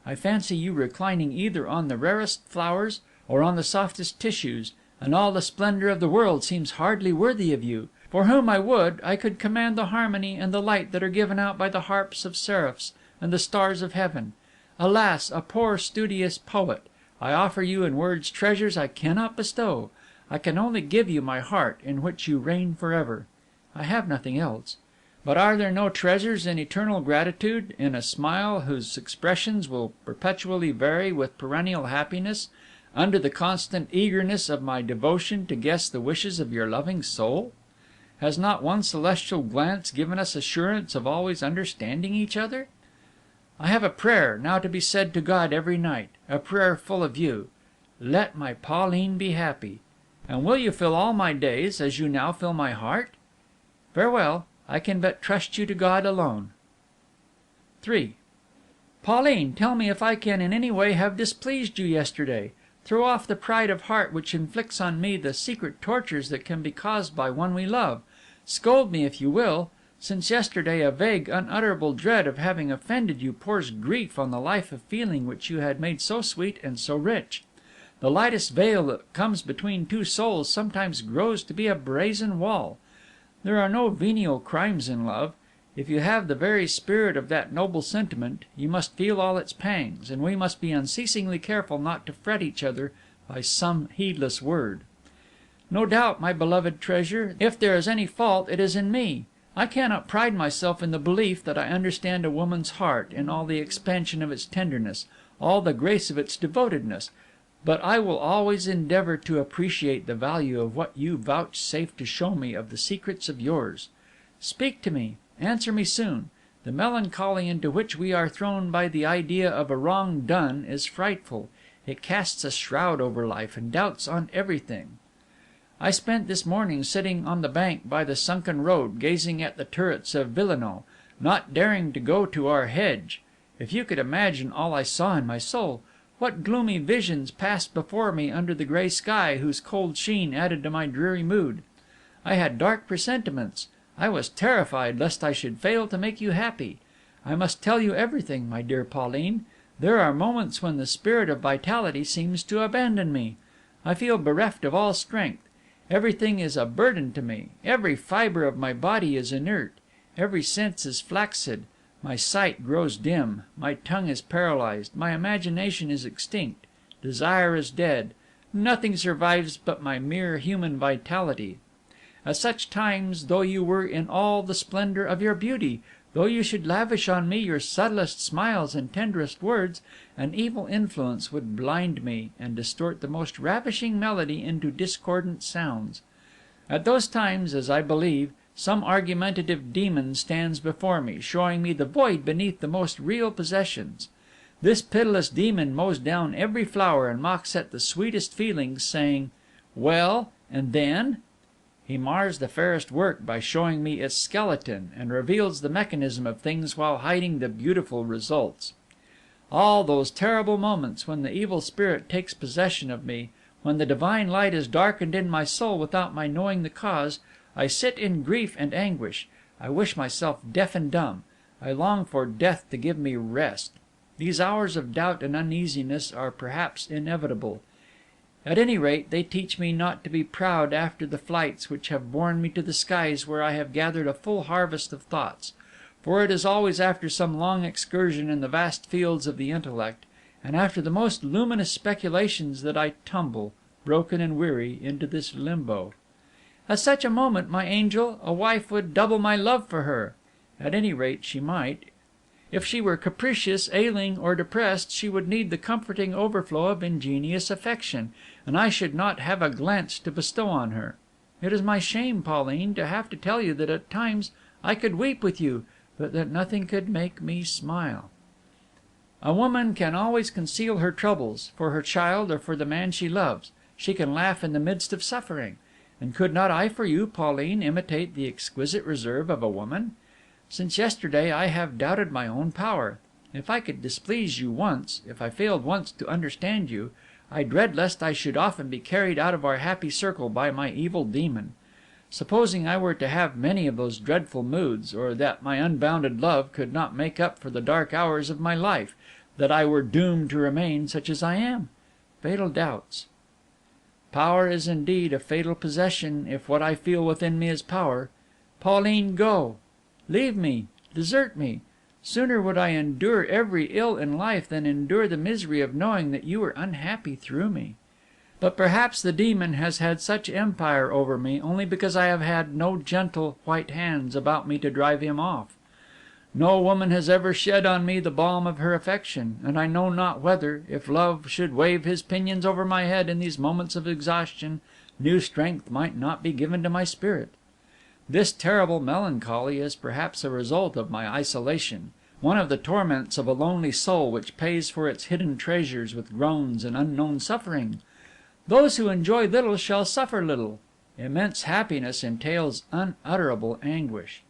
I fancy you reclining either on the rarest flowers or on the softest tissues, and all the splendor of the world seems hardly worthy of you, for whom I could command the harmony and the light that are given out by the harps of seraphs and the stars of heaven. Alas, a poor studious poet, I offer you in words treasures I cannot bestow. I can only give you my heart, in which you reign forever. I have nothing else. But are there no treasures in eternal gratitude, in a smile whose expressions will perpetually vary with perennial happiness, under the constant eagerness of my devotion to guess the wishes of your loving soul? Has not one celestial glance given us assurance of always understanding each other? I have a prayer now to be said to God every night, a prayer full of you: let my Pauline be happy. And will you fill all my days as you now fill my heart? Farewell. I can but trust you to God alone. 3. Pauline, tell me if I can in any way have displeased you yesterday. Throw off the pride of heart which inflicts on me the secret tortures that can be caused by one we love. Scold me if you will. Since yesterday a vague, unutterable dread of having offended you pours grief on the life of feeling which you had made so sweet and so rich. The lightest veil that comes between two souls sometimes grows to be a brazen wall. There are no venial crimes in love. If you have the very spirit of that noble sentiment, you must feel all its pangs, and we must be unceasingly careful not to fret each other by some heedless word. No doubt, my beloved treasure, if there is any fault, it is in me. I cannot pride myself in the belief that I understand a woman's heart in all the expansion of its tenderness, all the grace of its devotedness, but I will always endeavor to appreciate the value of what you vouchsafe to show me of the secrets of yours. Speak to me, answer me soon. The melancholy into which we are thrown by the idea of a wrong done is frightful. It casts a shroud over life, and doubts on everything. I spent this morning sitting on the bank by the sunken road, gazing at the turrets of Villenoix, not daring to go to our hedge. If you could imagine all I saw in my soul! What gloomy visions passed before me under the grey sky, whose cold sheen added to my dreary mood! I had dark presentiments. I was terrified lest I should fail to make you happy. I must tell you everything, my dear Pauline. There are moments when the spirit of vitality seems to abandon me. I feel bereft of all strength. Everything is a burden to me. Every fibre of my body is inert. Every sense is flaccid. My sight grows dim, my tongue is paralyzed, my imagination is extinct, desire is dead, nothing survives but my mere human vitality. At such times, though you were in all the splendor of your beauty, though you should lavish on me your subtlest smiles and tenderest words, an evil influence would blind me and distort the most ravishing melody into discordant sounds. At those times, as I believe, some argumentative demon stands before me, showing me the void beneath the most real possessions. This pitiless demon mows down every flower and mocks at the sweetest feelings, saying, "Well, and then?" He mars the fairest work by showing me its skeleton, and reveals the mechanism of things while hiding the beautiful results. All those terrible moments when the evil spirit takes possession of me, when the divine light is darkened in my soul without my knowing the cause, I sit in grief and anguish. I wish myself deaf and dumb. I long for death to give me rest. These hours of doubt and uneasiness are perhaps inevitable. At any rate, they teach me not to be proud after the flights which have borne me to the skies where I have gathered a full harvest of thoughts. For it is always after some long excursion in the vast fields of the intellect, and after the most luminous speculations, that I tumble, broken and weary, into this limbo. At such a moment, my angel, a wife would double my love for her. At any rate, she might. If she were capricious, ailing, or depressed, she would need the comforting overflow of ingenious affection, and I should not have a glance to bestow on her. It is my shame, Pauline, to have to tell you that at times I could weep with you, but that nothing could make me smile. A woman can always conceal her troubles, for her child or for the man she loves. She can laugh in the midst of suffering. And could not I for you, Pauline, imitate the exquisite reserve of a woman? Since yesterday I have doubted my own power. If I could displease you once, if I failed once to understand you, I dread lest I should often be carried out of our happy circle by my evil demon. Supposing I were to have many of those dreadful moods, or that my unbounded love could not make up for the dark hours of my life, that I were doomed to remain such as I am? Fatal doubts. Power is indeed a fatal possession, if what I feel within me is power. Pauline, go! Leave me! Desert me! Sooner would I endure every ill in life than endure the misery of knowing that you were unhappy through me. But perhaps the demon has had such empire over me only because I have had no gentle, white hands about me to drive him off. No woman has ever shed on me the balm of her affection, and I know not whether, if love should wave his pinions over my head in these moments of exhaustion, new strength might not be given to my spirit. This terrible melancholy is perhaps a result of my isolation, one of the torments of a lonely soul which pays for its hidden treasures with groans and unknown suffering. Those who enjoy little shall suffer little. Immense happiness entails unutterable anguish.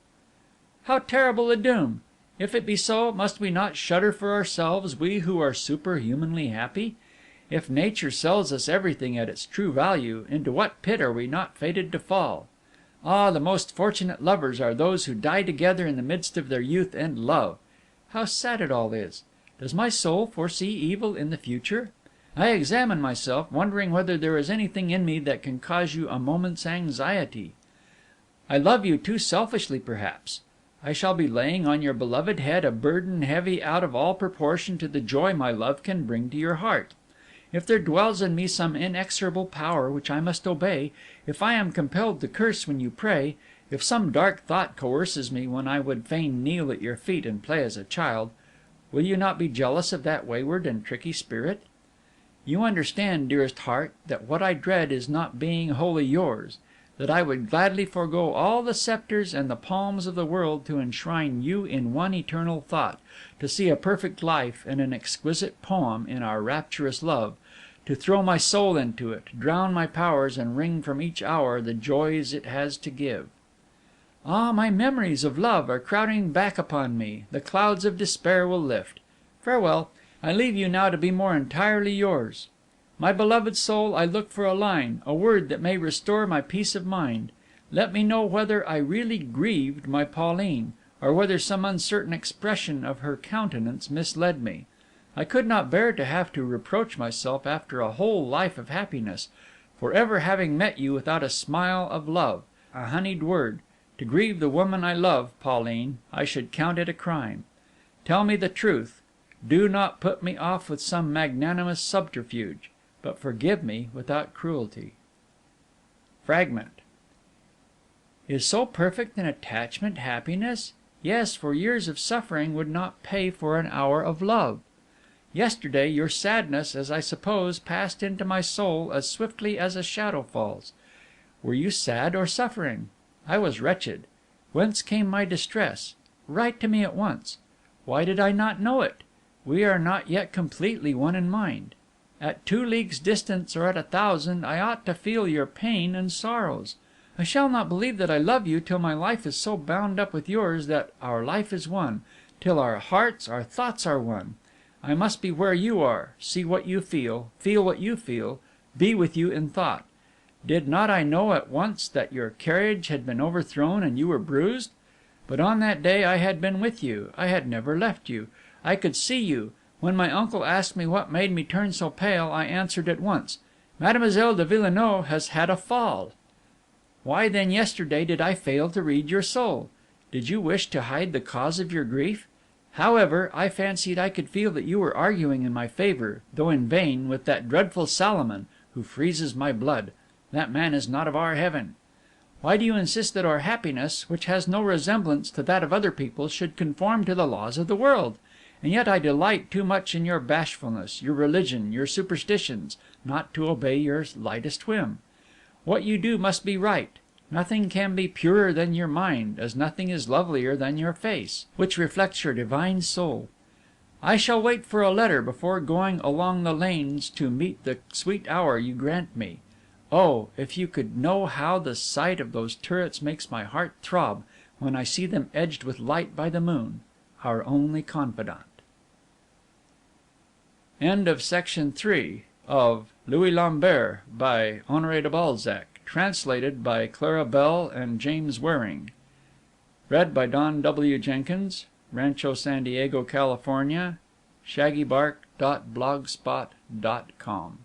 How terrible a doom! If it be so, must we not shudder for ourselves, we who are superhumanly happy? If nature sells us everything at its true value, into what pit are we not fated to fall? Ah, the most fortunate lovers are those who die together in the midst of their youth and love. How sad it all is! Does my soul foresee evil in the future? I examine myself, wondering whether there is anything in me that can cause you a moment's anxiety. I love you too selfishly, perhaps. I shall be laying on your beloved head a burden heavy out of all proportion to the joy my love can bring to your heart. If there dwells in me some inexorable power which I must obey, if I am compelled to curse when you pray, if some dark thought coerces me when I would fain kneel at your feet and play as a child, will you not be jealous of that wayward and tricky spirit? You understand, dearest heart, that what I dread is not being wholly yours, that I would gladly forego all the sceptres and the palms of the world to enshrine you in one eternal thought, to see a perfect life and an exquisite poem in our rapturous love, to throw my soul into it, drown my powers, and wring from each hour the joys it has to give. Ah, my memories of love are crowding back upon me, the clouds of despair will lift. Farewell, I leave you now to be more entirely yours. My beloved soul, I look for a line, a word that may restore my peace of mind. Let me know whether I really grieved my Pauline, or whether some uncertain expression of her countenance misled me. I could not bear to have to reproach myself after a whole life of happiness, for ever having met you without a smile of love, a honeyed word. To grieve the woman I love, Pauline, I should count it a crime. Tell me the truth. Do not put me off with some magnanimous subterfuge, but forgive me without cruelty. Fragment. Is so perfect an attachment happiness? Yes, for years of suffering would not pay for an hour of love. Yesterday your sadness, as I suppose, passed into my soul as swiftly as a shadow falls. Were you sad or suffering? I was wretched. Whence came my distress? Write to me at once. Why did I not know it? We are not yet completely one in mind. At 2 leagues distance or at 1,000, I ought to feel your pain and sorrows. I shall not believe that I love you till my life is so bound up with yours that our life is one, till our hearts, our thoughts are one. I must be where you are, see what you feel what you feel, be with you in thought. Did not I know at once that your carriage had been overthrown and you were bruised? But on that day I had been with you, I had never left you. I could see you. When my uncle asked me what made me turn so pale, I answered at once, Mademoiselle de Villenoix has had a fall. Why then yesterday did I fail to read your soul? Did you wish to hide the cause of your grief? However, I fancied I could feel that you were arguing in my favor, though in vain, with that dreadful Salomon, who freezes my blood. That man is not of our heaven. Why do you insist that our happiness, which has no resemblance to that of other people, should conform to the laws of the world? And yet I delight too much in your bashfulness, your religion, your superstitions, not to obey your lightest whim. What you do must be right. Nothing can be purer than your mind, as nothing is lovelier than your face, which reflects your divine soul. I shall wait for a letter before going along the lanes to meet the sweet hour you grant me. Oh, if you could know how the sight of those turrets makes my heart throb when I see them edged with light by the moon, our only confidant. End of Project Gutenberg of Louis Lambert by Honoré de Balzac, translated by Clara Bell and James Waring. Read by Don W. Jenkins, Rancho San Diego, California, shaggybark.blogspot.com.